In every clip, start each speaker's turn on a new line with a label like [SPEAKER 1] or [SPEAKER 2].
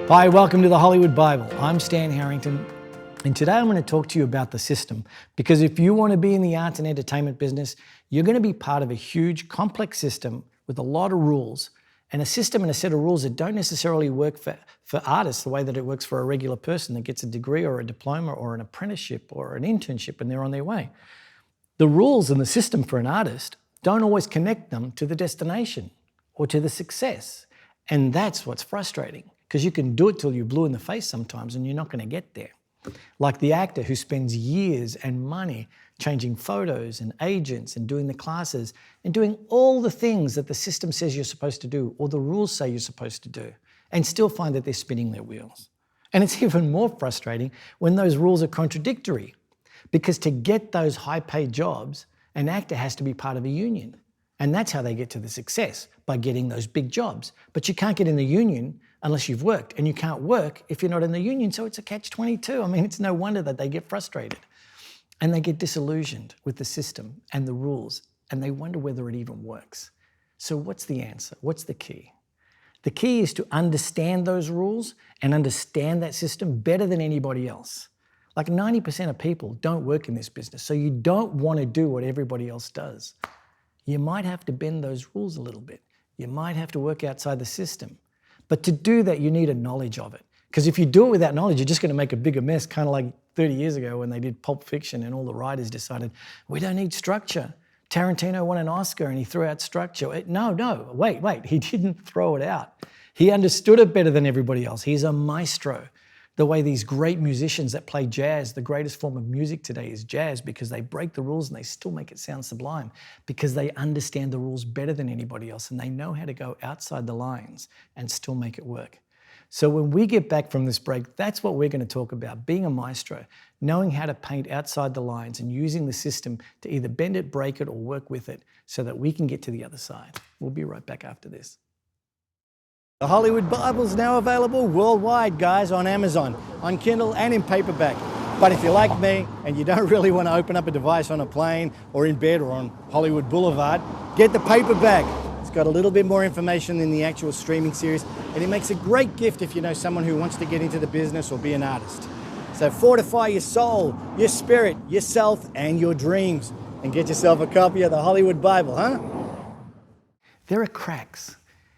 [SPEAKER 1] Hi, welcome to the Hollywood Bible. I'm Stan Harrington, and today I'm going to talk to you about the system, because if you want to be in the arts and entertainment business, you're going to be part of a huge, complex system with a lot of rules, and a system and a set of rules that don't necessarily work for artists the way that it works for a regular person that gets a degree or a diploma or an apprenticeship or an internship and they're on their way. The rules and the system for an artist don't always connect them to the destination or to the success, and that's what's frustrating. Because you can do it till you're blue in the face sometimes and you're not going to get there. Like the actor who spends years and money changing photos and agents and doing the classes and doing all the things that the system says you're supposed to do or the rules say you're supposed to do, and still find that they're spinning their wheels. And it's even more frustrating when those rules are contradictory, because to get those high-paid jobs, an actor has to be part of a union. And that's how they get to the success, by getting those big jobs. But you can't get in the union unless you've worked, and you can't work if you're not in the union, so it's a catch-22. I mean, it's no wonder that they get frustrated and they get disillusioned with the system and the rules, and they wonder whether it even works. So what's the answer? What's the key? The key is to understand those rules and understand that system better than anybody else. Like 90% of people don't work in this business, so you don't want to do what everybody else does. You might have to bend those rules a little bit. You might have to work outside the system. But to do that, you need a knowledge of it. Because if you do it without knowledge, you're just going to make a bigger mess, kind of like 30 years ago when they did Pulp Fiction and all the writers decided, we don't need structure. Tarantino won an Oscar and he threw out structure. Wait, he didn't throw it out. He understood it better than everybody else. He's a maestro. The way these great musicians that play jazz, the greatest form of music today is jazz, because they break the rules and they still make it sound sublime, because they understand the rules better than anybody else and they know how to go outside the lines and still make it work. So when we get back from this break, that's what we're going to talk about, being a maestro, knowing how to paint outside the lines and using the system to either bend it, break it, or work with it so that we can get to the other side. We'll be right back after this. The Hollywood Bible's now available worldwide, guys, on Amazon, on Kindle and in paperback. But if you're like me and you don't really want to open up a device on a plane or in bed or on Hollywood Boulevard, get the paperback. It's got a little bit more information than the actual streaming series, and it makes a great gift if you know someone who wants to get into the business or be an artist. So fortify your soul, your spirit, yourself, and your dreams, and get yourself a copy of the Hollywood Bible, huh? There are cracks.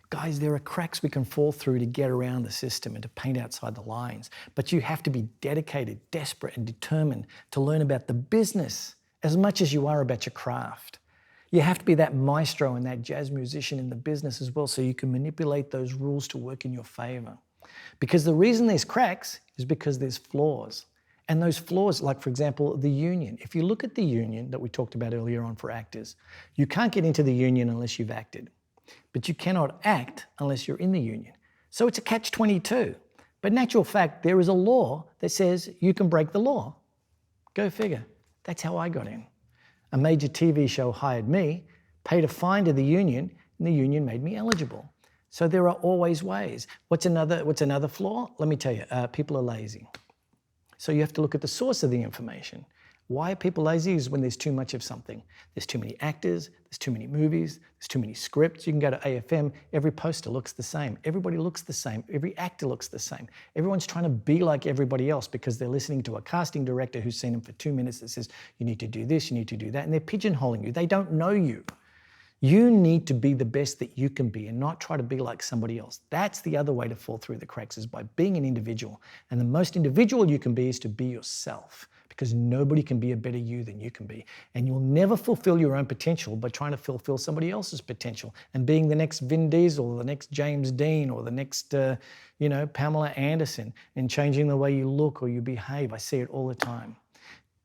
[SPEAKER 1] Guys, there are cracks we can fall through to get around the system and to paint outside the lines. But you have to be dedicated, desperate, and determined to learn about the business as much as you are about your craft. You have to be that maestro and that jazz musician in the business as well, so you can manipulate those rules to work in your favor. Because the reason there's cracks is because there's flaws. And those flaws, like for example, the union. If you look at the union that we talked about earlier on for actors, you can't get into the union unless you've acted. But you cannot act unless you're in the union. So it's a catch-22. But in actual fact, there is a law that says you can break the law. Go figure. That's how I got in. A major TV show hired me, paid a fine to the union, and the union made me eligible. So there are always ways. What's another flaw? Let me tell you, people are lazy. So you have to look at the source of the information. Why are people lazy? Is when there's too much of something. There's too many actors, there's too many movies, there's too many scripts. You can go to AFM, every poster looks the same. Everybody looks the same. Every actor looks the same. Everyone's trying to be like everybody else because they're listening to a casting director who's seen them for 2 minutes that says, you need to do this, you need to do that, and they're pigeonholing you. They don't know you. You need to be the best that you can be and not try to be like somebody else. That's the other way to fall through the cracks, is by being an individual. And the most individual you can be is to be yourself, because nobody can be a better you than you can be. And you'll never fulfill your own potential by trying to fulfill somebody else's potential and being the next Vin Diesel or the next James Dean or the next, Pamela Anderson, and changing the way you look or you behave. I see it all the time.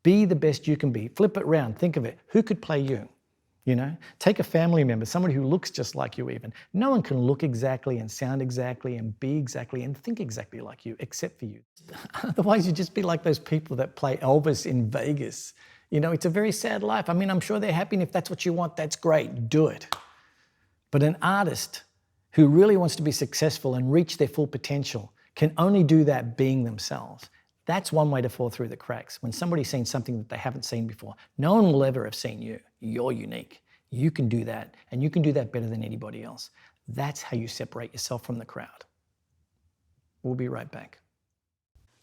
[SPEAKER 1] Be the best you can be. Flip it around. Think of it. Who could play you? Take a family member, somebody who looks just like you even. No one can look exactly and sound exactly and be exactly and think exactly like you, except for you. Otherwise, you'd just be like those people that play Elvis in Vegas. It's a very sad life. I mean, I'm sure they're happy, and if that's what you want, that's great, do it. But an artist who really wants to be successful and reach their full potential can only do that being themselves. That's one way to fall through the cracks. When somebody's seen something that they haven't seen before, no one will ever have seen you. You're unique. You can do that, and you can do that better than anybody else. That's how you separate yourself from the crowd. We'll be right back.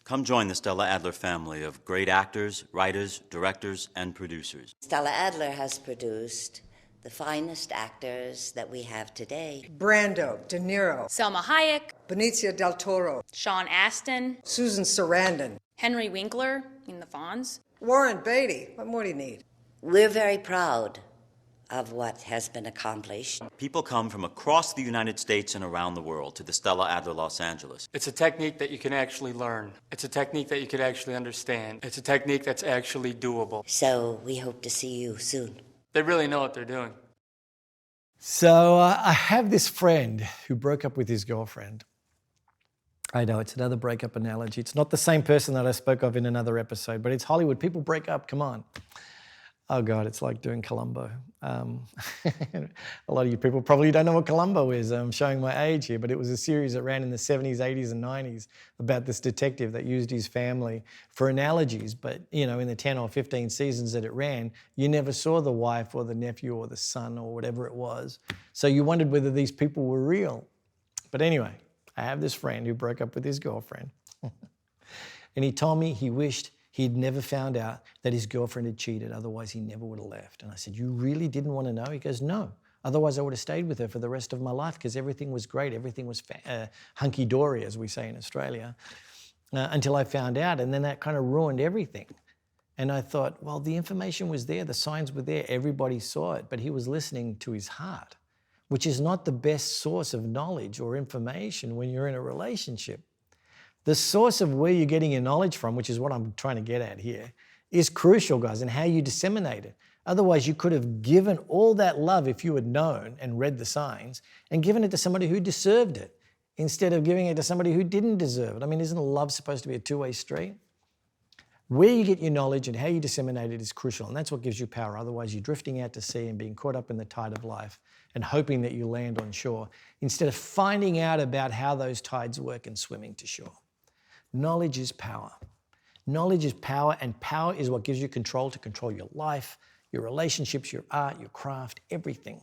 [SPEAKER 2] Come join the Stella Adler family of great actors, writers, directors, and producers.
[SPEAKER 3] Stella Adler has produced the finest actors that we have today.
[SPEAKER 4] Brando, De Niro,
[SPEAKER 5] Selma Hayek,
[SPEAKER 4] Benicio del Toro,
[SPEAKER 5] Sean Astin,
[SPEAKER 4] Susan Sarandon,
[SPEAKER 5] Henry Winkler in The Fonz.
[SPEAKER 4] Warren Beatty. What more do you need?
[SPEAKER 3] We're very proud of what has been accomplished.
[SPEAKER 2] People come from across the United States and around the world to the Stella Adler Los Angeles.
[SPEAKER 6] It's a technique that you can actually learn. It's a technique that you can actually understand. It's a technique that's actually doable.
[SPEAKER 3] So we hope to see you soon.
[SPEAKER 6] They really know what they're doing.
[SPEAKER 1] So I have this friend who broke up with his girlfriend. I know, it's another breakup analogy. It's not the same person that I spoke of in another episode, but it's Hollywood. People break up, come on. Oh God, it's like doing Columbo. A lot of you people probably don't know what Columbo is. I'm showing my age here, but it was a series that ran in the 70s, 80s, and 90s about this detective that used his family for analogies. But you know, in the 10 or 15 seasons that it ran, you never saw the wife or the nephew or the son or whatever it was. So you wondered whether these people were real. But anyway, I have this friend who broke up with his girlfriend. And he told me he wished he'd never found out that his girlfriend had cheated, otherwise he never would have left. And I said, you really didn't want to know? He goes, no. Otherwise I would have stayed with her for the rest of my life because everything was great. Everything was hunky-dory, as we say in Australia, until I found out. And then that kind of ruined everything. And I thought, well, the information was there. The signs were there. Everybody saw it. But he was listening to his heart, which is not the best source of knowledge or information when you're in a relationship. The source of where you're getting your knowledge from, which is what I'm trying to get at here, is crucial, guys, and how you disseminate it. Otherwise, you could have given all that love if you had known and read the signs and given it to somebody who deserved it instead of giving it to somebody who didn't deserve it. I mean, isn't love supposed to be a two-way street? Where you get your knowledge and how you disseminate it is crucial, and that's what gives you power. Otherwise, you're drifting out to sea and being caught up in the tide of life and hoping that you land on shore instead of finding out about how those tides work and swimming to shore. Knowledge is power. Knowledge is power, and power is what gives you control to control your life, your relationships, your art, your craft, everything.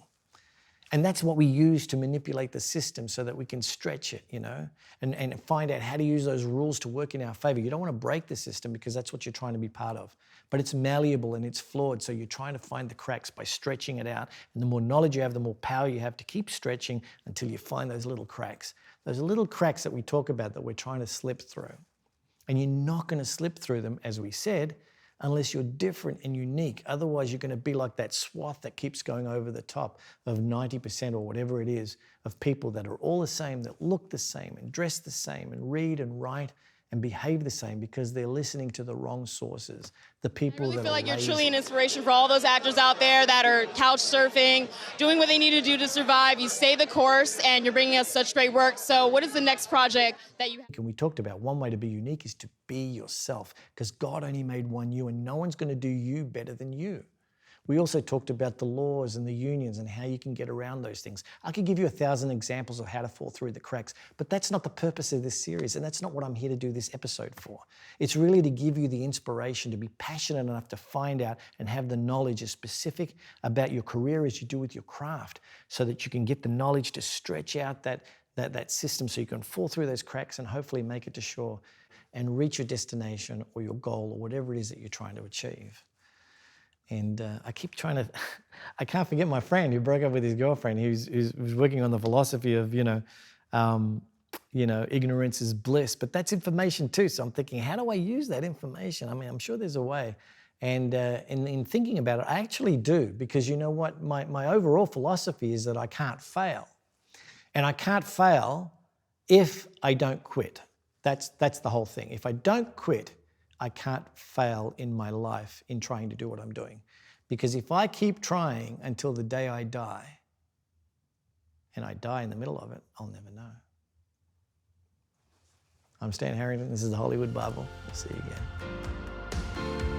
[SPEAKER 1] And that's what we use to manipulate the system so that we can stretch it, you know, and find out how to use those rules to work in our favor. You don't want to break the system because that's what you're trying to be part of. But it's malleable and it's flawed, so you're trying to find the cracks by stretching it out. And the more knowledge you have, the more power you have to keep stretching until you find those little cracks. Those little cracks that we talk about that we're trying to slip through. And you're not going to slip through them, as we said, unless you're different and unique. Otherwise, you're going to be like that swath that keeps going over the top of 90% or whatever it is of people that are all the same, that look the same and dress the same and read and write and behave the same because they're listening to the wrong sources. The people that
[SPEAKER 7] I really feel like you're
[SPEAKER 1] lazy.
[SPEAKER 7] truly an inspiration for all those actors out there that are couch surfing, doing what they need to do to survive. You stay the course and you're bringing us such great work. So what is the next project that you have?
[SPEAKER 1] And we talked about one way to be unique is to be yourself because God only made one you and no one's going to do you better than you. We also talked about the laws and the unions and how you can get around those things. I could give you 1,000 examples of how to fall through the cracks, but that's not the purpose of this series, and that's not what I'm here to do this episode for. It's really to give you the inspiration to be passionate enough to find out and have the knowledge as specific about your career as you do with your craft so that you can get the knowledge to stretch out that system so you can fall through those cracks and hopefully make it to shore and reach your destination or your goal or whatever it is that you're trying to achieve. And I keep trying to, I can't forget my friend who broke up with his girlfriend, who's working on the philosophy of, ignorance is bliss, but that's information too. So I'm thinking, how do I use that information? I mean, I'm sure there's a way. And in thinking about it, I actually do, because you know what? My overall philosophy is that I can't fail. And I can't fail if I don't quit. That's the whole thing. If I don't quit, I can't fail in my life in trying to do what I'm doing. Because if I keep trying until the day I die, and I die in the middle of it, I'll never know. I'm Stan Harrington. This is the Hollywood Bible. We'll see you again.